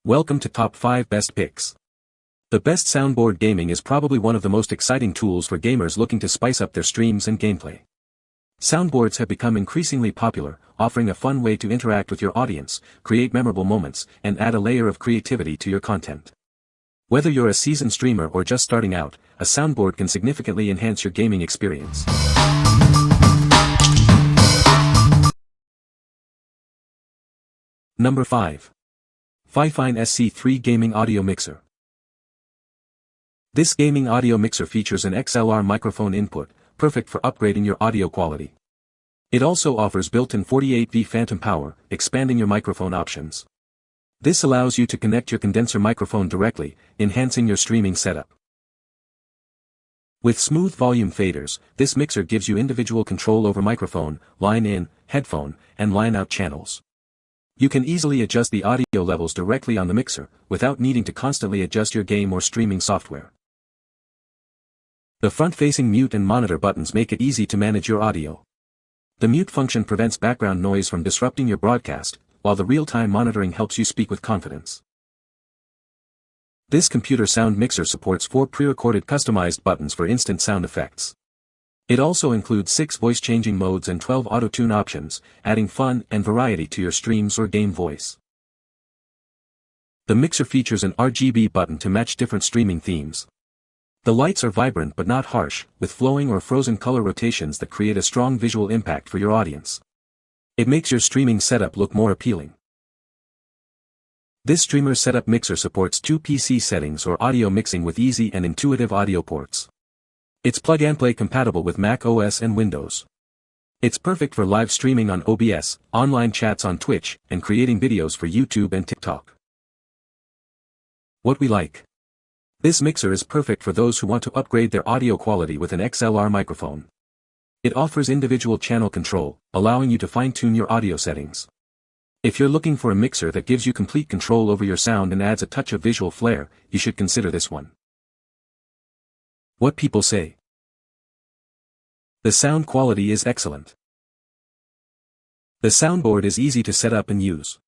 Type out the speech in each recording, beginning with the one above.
Welcome to Top 5 Best Picks. The best soundboard gaming is probably one of the most exciting tools for gamers looking to spice up their streams and gameplay. Soundboards have become increasingly popular, offering a fun way to interact with your audience, create memorable moments, and add a layer of creativity to your content. Whether you're a seasoned streamer or just starting out, a soundboard can significantly enhance your gaming experience. Number 5. FIFINE SC3 Gaming Audio Mixer. This gaming audio mixer features an XLR microphone input, perfect for upgrading your audio quality. It also offers built-in 48V phantom power, expanding your microphone options. This allows you to connect your condenser microphone directly, enhancing your streaming setup. With smooth volume faders, this mixer gives you individual control over microphone, line-in, headphone, and line-out channels. You can easily adjust the audio levels directly on the mixer, without needing to constantly adjust your game or streaming software. The front-facing mute and monitor buttons make it easy to manage your audio. The mute function prevents background noise from disrupting your broadcast, while the real-time monitoring helps you speak with confidence. This computer sound mixer supports 4 pre-recorded customized buttons for instant sound effects. It also includes 6 voice-changing modes and 12 auto-tune options, adding fun and variety to your streams or game voice. The mixer features an RGB button to match different streaming themes. The lights are vibrant but not harsh, with flowing or frozen color rotations that create a strong visual impact for your audience. It makes your streaming setup look more appealing. This streamer setup mixer supports 2 PC settings or audio mixing with easy and intuitive audio ports. It's plug-and-play compatible with Mac OS and Windows. It's perfect for live streaming on OBS, online chats on Twitch, and creating videos for YouTube and TikTok. What we like. This mixer is perfect for those who want to upgrade their audio quality with an XLR microphone. It offers individual channel control, allowing you to fine-tune your audio settings. If you're looking for a mixer that gives you complete control over your sound and adds a touch of visual flair, you should consider this one. What people say. The sound quality is excellent. The soundboard is easy to set up and use.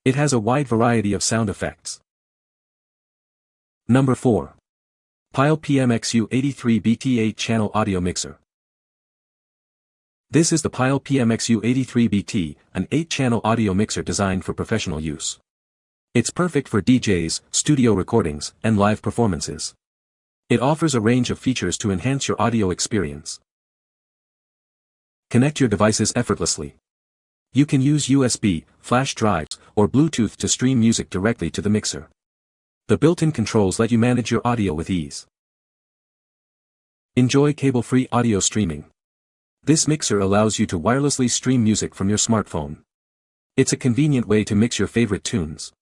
It has a wide variety of sound effects. Number 4. Pyle PMXU83BT 8-channel audio mixer. This is the Pyle PMXU83BT, an 8-channel audio mixer designed for professional use. It's perfect for DJs, studio recordings, and live performances. It offers a range of features to enhance your audio experience. Connect your devices effortlessly. You can use USB, flash drives, or Bluetooth to stream music directly to the mixer. The built-in controls let you manage your audio with ease. Enjoy cable-free audio streaming. This mixer allows you to wirelessly stream music from your smartphone. It's a convenient way to mix your favorite tunes.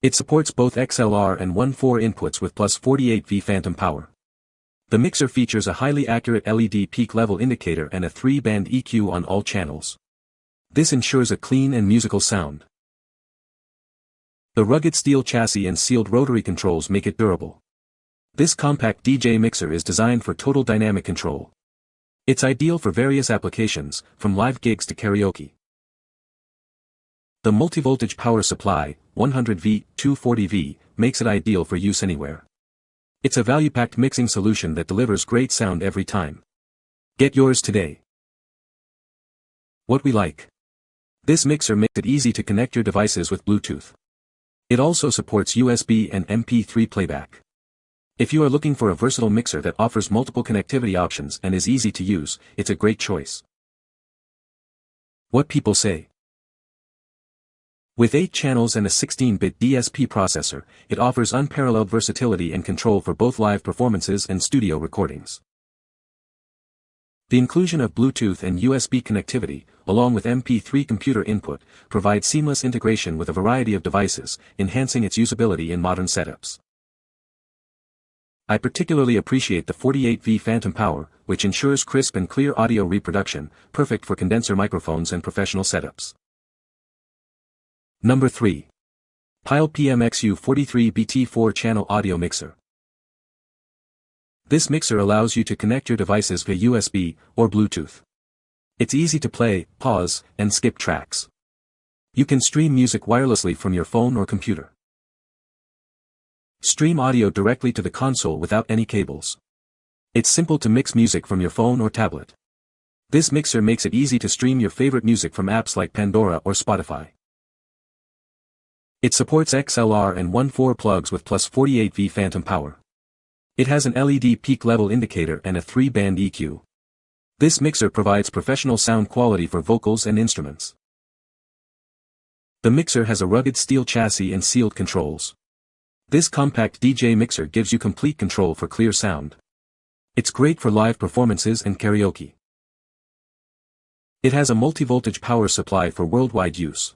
It supports both XLR and 1.4 inputs with plus 48V phantom power. The mixer features a highly accurate LED peak level indicator and a 3-band EQ on all channels. This ensures a clean and musical sound. The rugged steel chassis and sealed rotary controls make it durable. This compact DJ mixer is designed for total dynamic control. It's ideal for various applications, from live gigs to karaoke. The multi-voltage power supply, 100V, 240V, makes it ideal for use anywhere. It's a value-packed mixing solution that delivers great sound every time. Get yours today. What we like. This mixer makes it easy to connect your devices with Bluetooth. It also supports USB and MP3 playback. If you are looking for a versatile mixer that offers multiple connectivity options and is easy to use, it's a great choice. What people say. With 8 channels and a 16-bit DSP processor, it offers unparalleled versatility and control for both live performances and studio recordings. The inclusion of Bluetooth and USB connectivity, along with MP3 computer input, provides seamless integration with a variety of devices, enhancing its usability in modern setups. I particularly appreciate the 48V phantom power, which ensures crisp and clear audio reproduction, perfect for condenser microphones and professional setups. Number 3. Pyle PMXU43BT 4-channel audio mixer. This mixer allows you to connect your devices via USB or Bluetooth. It's easy to play, pause, and skip tracks. You can stream music wirelessly from your phone or computer. Stream audio directly to the console without any cables. It's simple to mix music from your phone or tablet. This mixer makes it easy to stream your favorite music from apps like Pandora or Spotify. It supports XLR and 1.4 plugs with plus 48V phantom power. It has an LED peak level indicator and a 3-band EQ. This mixer provides professional sound quality for vocals and instruments. The mixer has a rugged steel chassis and sealed controls. This compact DJ mixer gives you complete control for clear sound. It's great for live performances and karaoke. It has a multi-voltage power supply for worldwide use.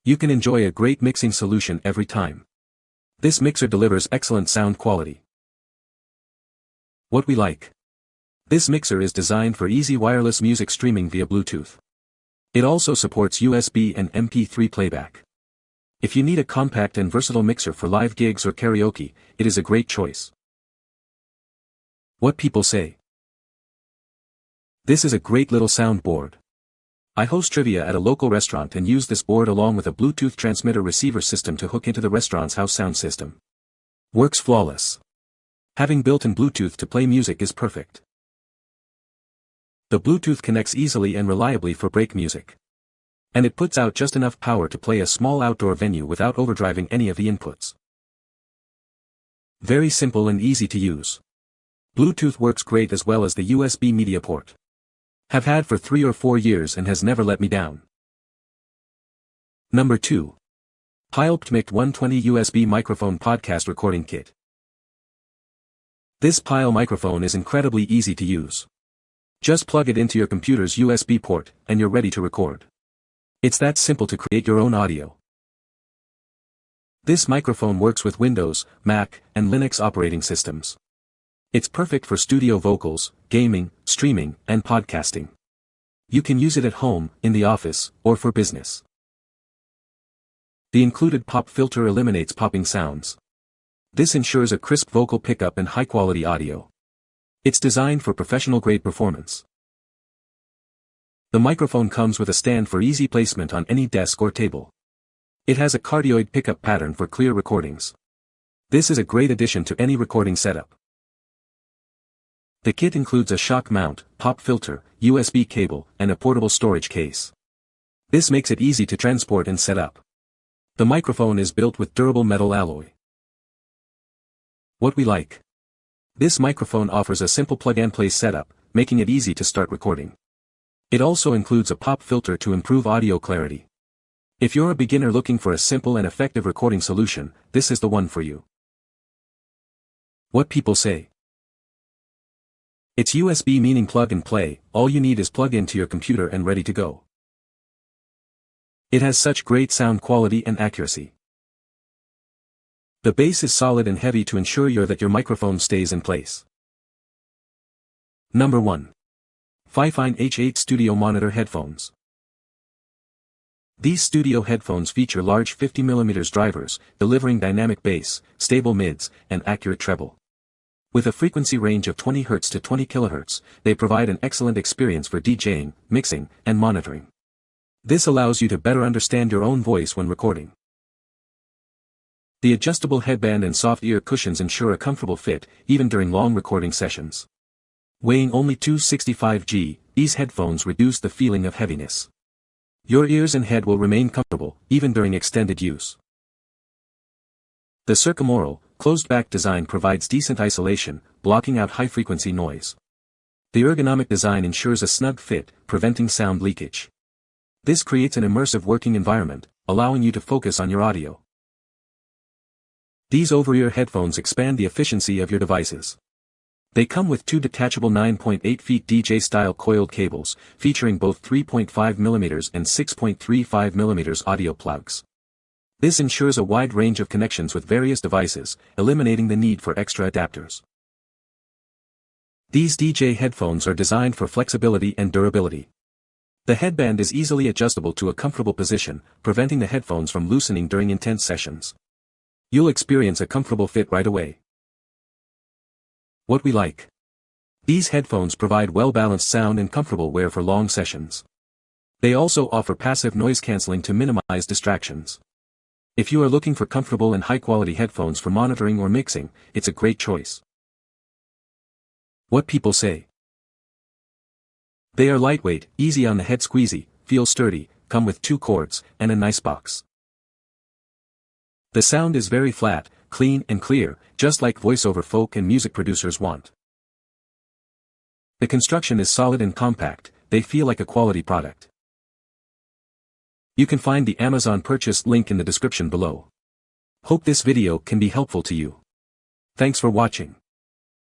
You can enjoy a great mixing solution every time. This mixer delivers excellent sound quality. What we like. This mixer is designed for easy wireless music streaming via Bluetooth. It also supports USB and MP3 playback. If you need a compact and versatile mixer for live gigs or karaoke, it is a great choice. What people say. This is a great little soundboard. I host trivia at a local restaurant and use this board along with a Bluetooth transmitter receiver system to hook into the restaurant's house sound system. Works flawless. Having built-in Bluetooth to play music is perfect. The Bluetooth connects easily and reliably for break music. And it puts out just enough power to play a small outdoor venue without overdriving any of the inputs. Very simple and easy to use. Bluetooth works great as well as the USB media port. Have had for 3 or 4 years and has never let me down. Number 2. Pyle PTMIC 120 USB Microphone Podcast Recording Kit. This Pyle microphone is incredibly easy to use. Just plug it into your computer's USB port, and you're ready to record. It's that simple to create your own audio. This microphone works with Windows, Mac, and Linux operating systems. It's perfect for studio vocals, gaming, streaming, and podcasting. You can use it at home, in the office, or for business. The included pop filter eliminates popping sounds. This ensures a crisp vocal pickup and high-quality audio. It's designed for professional-grade performance. The microphone comes with a stand for easy placement on any desk or table. It has a cardioid pickup pattern for clear recordings. This is a great addition to any recording setup. The kit includes a shock mount, pop filter, USB cable, and a portable storage case. This makes it easy to transport and set up. The microphone is built with durable metal alloy. What we like. This microphone offers a simple plug-and-play setup, making it easy to start recording. It also includes a pop filter to improve audio clarity. If you're a beginner looking for a simple and effective recording solution, this is the one for you. What people say. It's USB meaning plug and play, all you need is plug into your computer and ready to go. It has such great sound quality and accuracy. The base is solid and heavy to ensure that your microphone stays in place. Number 1. FIFINE H8 Studio Monitor Headphones. These studio headphones feature large 50mm drivers, delivering dynamic bass, stable mids, and accurate treble. With a frequency range of 20 Hz to 20 kHz, they provide an excellent experience for DJing, mixing, and monitoring. This allows you to better understand your own voice when recording. The adjustable headband and soft ear cushions ensure a comfortable fit, even during long recording sessions. Weighing only 265 g, these headphones reduce the feeling of heaviness. Your ears and head will remain comfortable, even during extended use. The circumaural, closed-back design provides decent isolation, blocking out high-frequency noise. The ergonomic design ensures a snug fit, preventing sound leakage. This creates an immersive working environment, allowing you to focus on your audio. These over-ear headphones expand the efficiency of your devices. They come with 2 detachable 9.8 feet DJ-style coiled cables, featuring both 3.5mm and 6.35mm audio plugs. This ensures a wide range of connections with various devices, eliminating the need for extra adapters. These DJ headphones are designed for flexibility and durability. The headband is easily adjustable to a comfortable position, preventing the headphones from loosening during intense sessions. You'll experience a comfortable fit right away. What we like. These headphones provide well-balanced sound and comfortable wear for long sessions. They also offer passive noise cancelling to minimize distractions. If you are looking for comfortable and high-quality headphones for monitoring or mixing, it's a great choice. What people say. They are lightweight, easy on the head squeezy, feel sturdy, come with 2 cords, and a nice box. The sound is very flat, clean and clear, just like voiceover folk and music producers want. The construction is solid and compact, they feel like a quality product. You can find the Amazon purchase link in the description below. Hope this video can be helpful to you. Thanks for watching.